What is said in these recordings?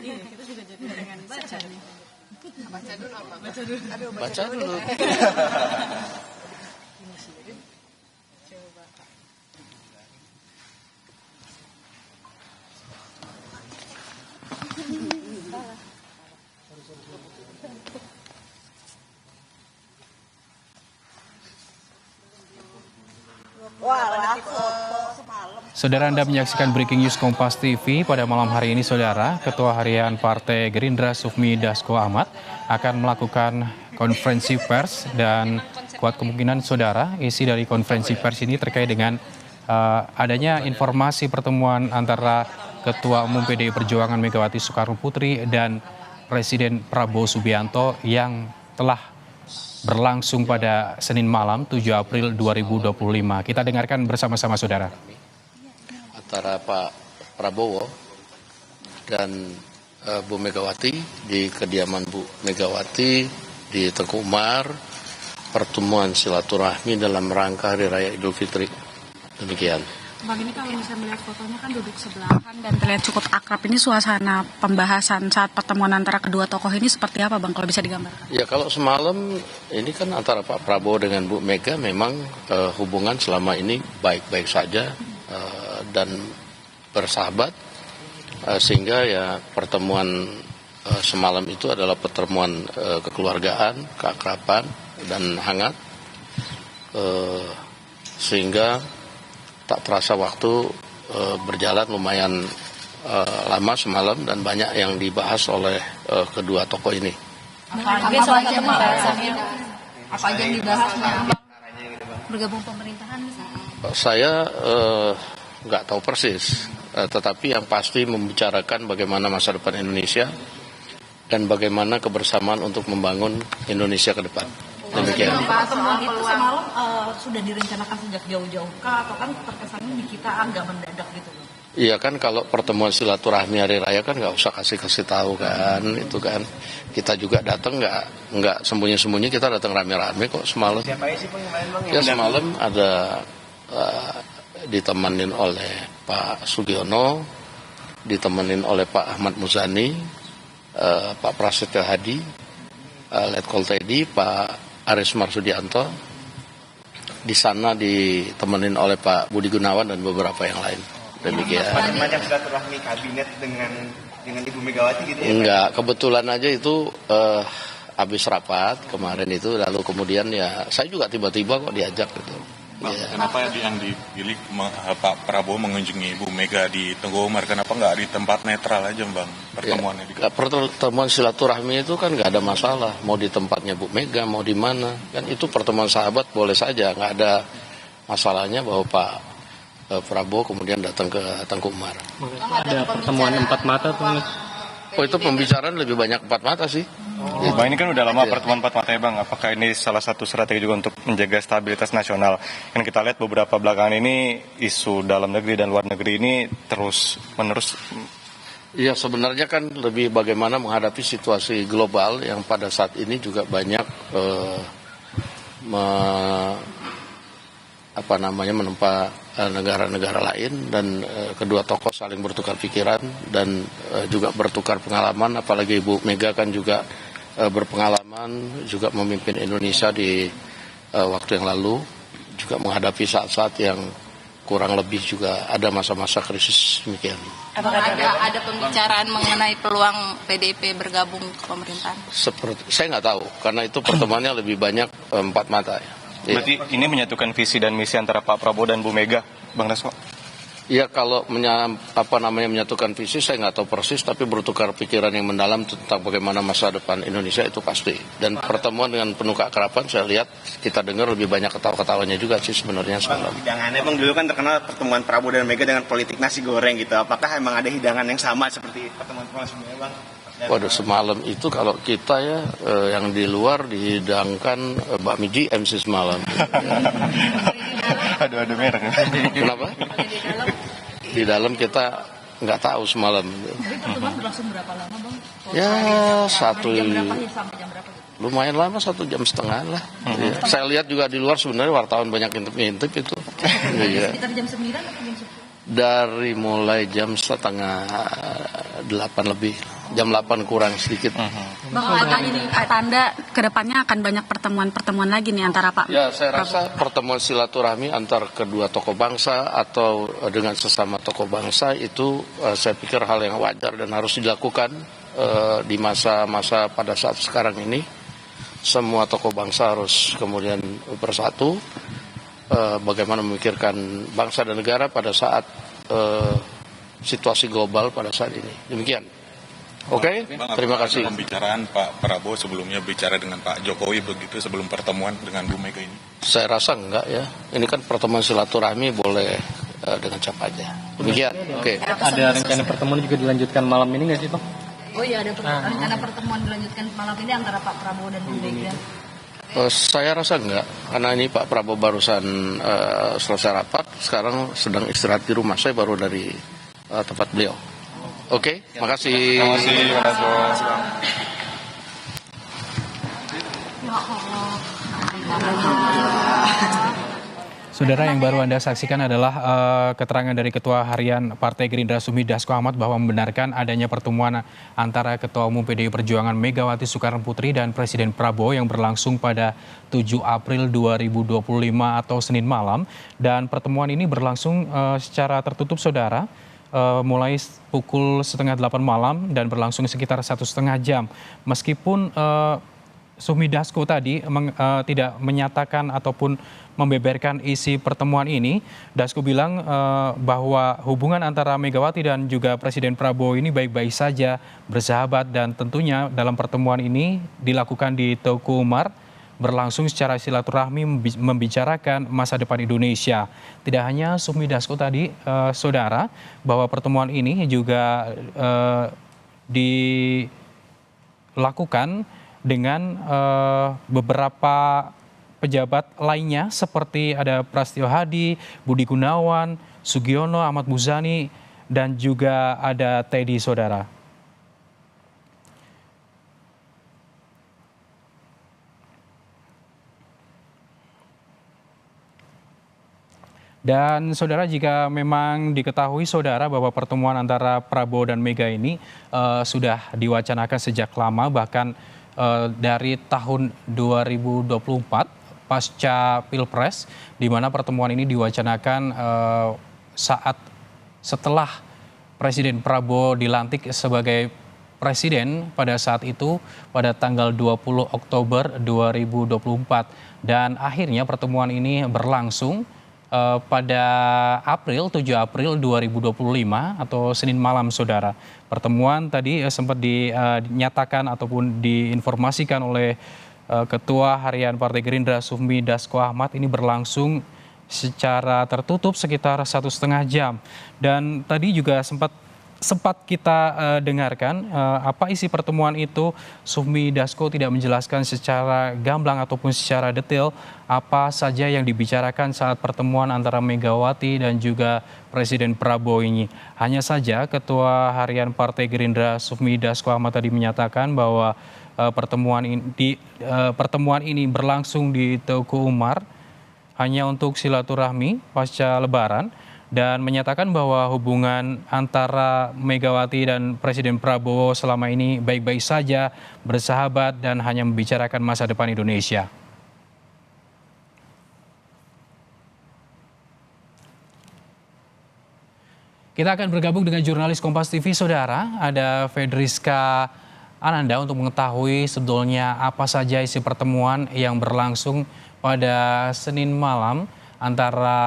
Iya, kita juga jadi dengan baca nih. Baca dulu apa? Baca dulu. Aduh, baca dulu. Coba. Saudara, Anda menyaksikan Breaking News Kompas TV pada malam hari ini, Saudara. Ketua Harian Partai Gerindra Sufmi Dasko Ahmad akan melakukan konferensi pers dan kuat kemungkinan, Saudara, isi dari konferensi pers ini terkait dengan adanya informasi pertemuan antara Ketua Umum PDI Perjuangan Megawati Soekarno Putri dan Presiden Prabowo Subianto yang telah berlangsung pada Senin malam 7 April 2025. Kita dengarkan bersama-sama, Saudara. Antara Pak Prabowo dan Bu Megawati di kediaman Bu Megawati di Teguh Umar, pertemuan silaturahmi dalam rangka Hari Raya Idul Fitri. Demikian. Bang, ini kalau misalnya melihat fotonya kan duduk sebelahan dan terlihat cukup akrab. Ini suasana pembahasan saat pertemuan antara kedua tokoh ini seperti apa, Bang, kalau bisa digambarkan? Ya, kalau semalam ini kan antara Pak Prabowo dengan Bu Mega memang hubungan selama ini baik-baik saja dan bersahabat, sehingga ya pertemuan semalam itu adalah pertemuan kekeluargaan, keakraban dan hangat, sehingga tak terasa waktu berjalan lumayan lama semalam dan banyak yang dibahas oleh kedua tokoh ini. Apa aja yang dibahasnya? Bergabung pemerintahan misalnya? Saya nggak tahu persis, tetapi yang pasti membicarakan bagaimana masa depan Indonesia dan bagaimana kebersamaan untuk membangun Indonesia ke depan. Demikian. Pertemuan itu semalam sudah direncanakan sejak jauh-jauh kah, atau kan terkesannya di kita agak mendadak gitu? Iya kan, kalau pertemuan silaturahmi hari raya kan nggak usah kasih tahu kan, itu kan kita juga datang nggak sembunyi-sembunyi, kita datang rame-rame kok semalam. Ya semalam ada ditemanin oleh Pak Sugiono, ditemanin oleh Pak Ahmad Muzani, Pak Prasetyo Hadi, Letkol Teddy, Pak Aris Marsudianto. Di sana ditemenin oleh Pak Budi Gunawan dan beberapa yang lain. Demikian. Macam silaturahmi kabinet dengan Ibu Megawati gitu ya? Enggak, kebetulan aja itu habis rapat kemarin itu, lalu kemudian ya saya juga tiba-tiba kok diajak gitu. Bang, ya. Kenapa yang dipilih Pak Prabowo mengunjungi Ibu Mega di Teguh Umar? Kenapa nggak di tempat netral aja, Bang, pertemuannya? Ya, pertemuan silaturahmi itu kan nggak ada masalah, mau di tempatnya Bu Mega, mau di mana, kan itu pertemuan sahabat boleh saja, nggak ada masalahnya bahwa Pak Prabowo kemudian datang ke Teguh Umar. Ada pertemuan empat mata tuh. Oh, itu pembicaraan lebih banyak empat mata sih. Bang, ini kan udah lama pertemuan empat mata ya, Bang. Apakah ini salah satu strategi juga untuk menjaga stabilitas nasional? Kan kita lihat beberapa belakangan ini isu dalam negeri dan luar negeri ini terus menerus. Iya, sebenarnya kan lebih bagaimana menghadapi situasi global yang pada saat ini juga banyak menempa negara-negara lain, dan kedua tokoh saling bertukar pikiran dan juga bertukar pengalaman, apalagi Ibu Mega kan juga berpengalaman juga memimpin Indonesia di waktu yang lalu, juga menghadapi saat-saat yang kurang lebih juga ada masa-masa krisis demikian. Apakah ada pembicaraan mengenai peluang PDIP bergabung ke pemerintahan? Saya nggak tahu, karena itu pertemuannya lebih banyak empat mata ya. Berarti ini menyatukan visi dan misi antara Pak Prabowo dan Bu Mega, Bang Dasko? Ya, kalau menyatukan visi saya nggak tahu persis, tapi bertukar pikiran yang mendalam tentang bagaimana masa depan Indonesia itu pasti. Dan pertemuan dengan penuh keakraban, saya lihat kita dengar lebih banyak ketawa-ketawanya juga sih sebenarnya semalam. Hidangannya, Bang, dulu kan terkenal pertemuan Prabowo dan Mega dengan politik nasi goreng gitu. Apakah emang ada hidangan yang sama seperti pertemuan sebelumnya, Bang? Waduh, semalam itu kalau kita ya yang di luar dihidangkan bakmi GM sih semalam. Ada merek. Kenapa? Di dalam kita nggak tahu semalam. Jadi pertemuan berlangsung berapa lama, Bang? Ya, Jam berapa sampai jam berapa? Lumayan lama, 1,5 jam lah. Ya. Saya lihat juga di luar sebenarnya wartawan banyak ngintip itu. Sekitar jam 9 atau jam 10? Dari mulai jam setengah 8 lebih, jam 8 kurang sedikit. Bang, apakah ini tanda kedepannya akan banyak pertemuan-pertemuan lagi nih antara Pak? Ya, saya rasa pertemuan silaturahmi antar kedua tokoh bangsa atau dengan sesama tokoh bangsa itu saya pikir hal yang wajar dan harus dilakukan di masa-masa pada saat sekarang ini. Semua tokoh bangsa harus kemudian bersatu, bagaimana memikirkan bangsa dan negara pada saat situasi global pada saat ini. Demikian. Oke, terima kasih. Pembicaraan Pak Prabowo sebelumnya bicara dengan Pak Jokowi begitu sebelum pertemuan dengan Bu Mega ini? Saya rasa enggak ya. Ini kan pertemuan silaturahmi boleh dengan siapa aja. Demikian. Oke. Ada rencana pertemuan juga dilanjutkan malam ini nggak sih, Pak? Oh iya, ada rencana pertemuan dilanjutkan malam ini antara Pak Prabowo dan Bu Mega. Saya rasa enggak, karena ini Pak Prabowo barusan selesai rapat, sekarang sedang istirahat di rumah. Saya baru dari tempat beliau. Oke, makasih. Terima kasih, Mas Bos. Saudara, yang baru Anda saksikan adalah keterangan dari Ketua Harian Partai Gerindra Sufmi Dasko Ahmad bahwa membenarkan adanya pertemuan antara Ketua Umum PDI Perjuangan Megawati Soekarno Putri dan Presiden Prabowo yang berlangsung pada 7 April 2025 atau Senin malam. Dan pertemuan ini berlangsung secara tertutup, saudara, mulai pukul setengah 8 malam dan berlangsung sekitar 1,5 jam. Meskipun Sufmi Dasko tadi tidak menyatakan ataupun membeberkan isi pertemuan ini, Dasko bilang bahwa hubungan antara Megawati dan juga Presiden Prabowo ini baik-baik saja, bersahabat, dan tentunya dalam pertemuan ini dilakukan di Teguh Umar, berlangsung secara silaturahmi membicarakan masa depan Indonesia. Tidak hanya Sufmi Dasko tadi, saudara, bahwa pertemuan ini juga dilakukan dengan beberapa pejabat lainnya seperti ada Prasetyo Hadi, Budi Gunawan, Sugiono, Ahmad Muzani, dan juga ada Teddy, saudara. Dan saudara, jika memang diketahui saudara bahwa pertemuan antara Prabowo dan Mega ini sudah diwacanakan sejak lama, bahkan dari tahun 2024 pasca Pilpres, di mana pertemuan ini diwacanakan setelah Presiden Prabowo dilantik sebagai presiden pada saat itu pada tanggal 20 Oktober 2024. Dan akhirnya pertemuan ini berlangsung pada 7 April 2025 atau Senin malam, saudara. Pertemuan tadi sempat dinyatakan ataupun diinformasikan oleh Ketua Harian Partai Gerindra Sufmi Dasko Ahmad ini berlangsung secara tertutup sekitar 1,5 jam. Dan tadi juga sempat kita dengarkan apa isi pertemuan itu. Sufmi Dasko tidak menjelaskan secara gamblang ataupun secara detail apa saja yang dibicarakan saat pertemuan antara Megawati dan juga Presiden Prabowo ini. Hanya saja Ketua Harian Partai Gerindra Sufmi Dasko Ahmad tadi menyatakan bahwa pertemuan ini berlangsung di Teguh Umar hanya untuk silaturahmi pasca Lebaran, dan menyatakan bahwa hubungan antara Megawati dan Presiden Prabowo selama ini baik-baik saja, bersahabat, dan hanya membicarakan masa depan Indonesia. Kita akan bergabung dengan jurnalis Kompas TV, saudara. Ada Fedriska Ananda untuk mengetahui sebetulnya apa saja isi pertemuan yang berlangsung pada Senin malam antara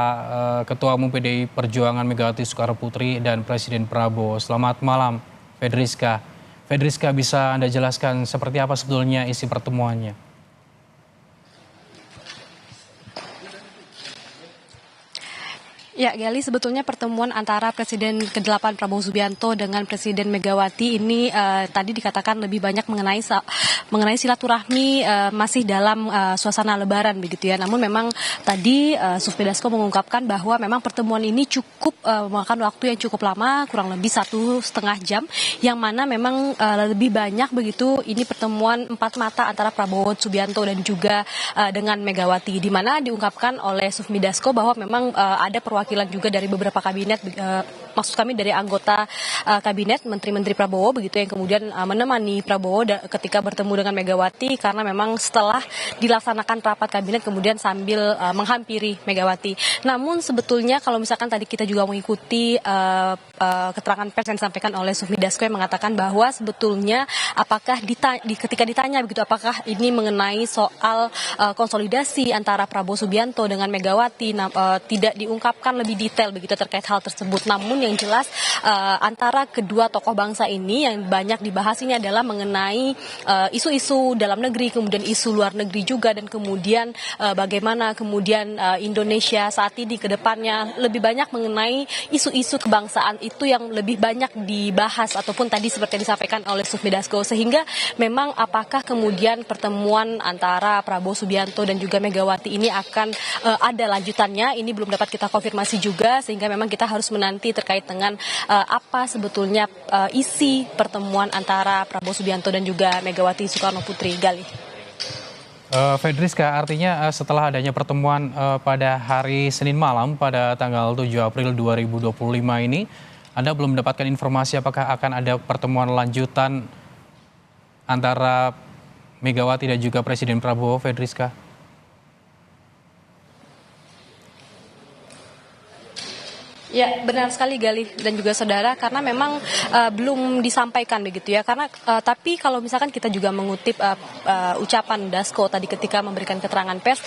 Ketua Umum PDI Perjuangan Megawati Soekarno Putri dan Presiden Prabowo. Selamat malam, Fedriska. Fedriska, bisa Anda jelaskan seperti apa sebetulnya isi pertemuannya? Ya, Gali, sebetulnya pertemuan antara Presiden ke-8 Prabowo Subianto dengan Presiden Megawati ini tadi dikatakan lebih banyak mengenai silaturahmi, masih dalam suasana Lebaran begitu ya. Namun memang tadi Sufmi Dasko mengungkapkan bahwa memang pertemuan ini cukup memakan waktu yang cukup lama, kurang lebih 1,5 jam, yang mana memang lebih banyak begitu ini pertemuan empat mata antara Prabowo Subianto dan juga dengan Megawati, di mana diungkapkan oleh Sufmi Dasko bahwa memang ada perwakilan juga dari beberapa kabinet maksud kami dari anggota kabinet menteri-menteri Prabowo begitu yang kemudian menemani Prabowo ketika bertemu dengan Megawati, karena memang setelah dilaksanakan rapat kabinet kemudian sambil menghampiri Megawati. Namun sebetulnya kalau misalkan tadi kita juga mengikuti keterangan pers yang disampaikan oleh Sufmi Dasko yang mengatakan bahwa sebetulnya apakah ketika ditanya begitu apakah ini mengenai soal konsolidasi antara Prabowo Subianto dengan Megawati, tidak diungkapkan lebih detail begitu terkait hal tersebut. Namun yang jelas antara kedua tokoh bangsa ini yang banyak dibahas ini adalah mengenai isu-isu dalam negeri, kemudian isu luar negeri juga, dan kemudian bagaimana kemudian Indonesia saat ini ke depannya lebih banyak mengenai isu-isu kebangsaan itu yang lebih banyak dibahas ataupun tadi seperti yang disampaikan oleh Sufmi Dasko, sehingga memang apakah kemudian pertemuan antara Prabowo Subianto dan juga Megawati ini akan ada lanjutannya, ini belum dapat kita konfirmasi juga, sehingga memang kita harus menanti terkait dengan apa sebetulnya isi pertemuan antara Prabowo Subianto dan juga Megawati Soekarno Putri. Gali. Fedriska, artinya setelah adanya pertemuan pada hari Senin malam pada tanggal 7 April 2025 ini, Anda belum mendapatkan informasi apakah akan ada pertemuan lanjutan antara Megawati dan juga Presiden Prabowo, Fedriska? Ya, benar sekali Gali dan juga saudara, karena memang belum disampaikan begitu ya. Karena tapi kalau misalkan kita juga mengutip ucapan Dasko tadi ketika memberikan keterangan pers,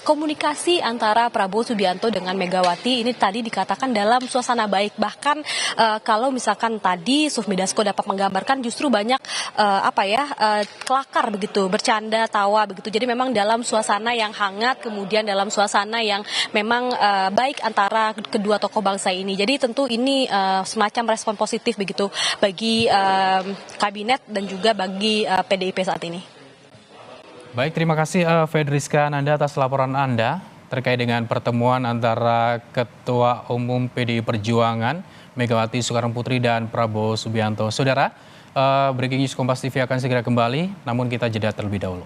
komunikasi antara Prabowo Subianto dengan Megawati ini tadi dikatakan dalam suasana baik. Bahkan kalau misalkan tadi Sufmi Dasko dapat menggambarkan justru banyak kelakar begitu, bercanda, tawa begitu. Jadi memang dalam suasana yang hangat, kemudian dalam suasana yang memang baik antara kedua tokoh bangsa ini. Jadi tentu ini semacam respon positif begitu bagi kabinet dan juga bagi PDIP saat ini. Baik, terima kasih Fedriska Nanda atas laporan Anda terkait dengan pertemuan antara Ketua Umum PDI Perjuangan Megawati Soekarno Putri dan Prabowo Subianto. Saudara, Breaking News Kompas TV akan segera kembali, namun kita jeda terlebih dahulu.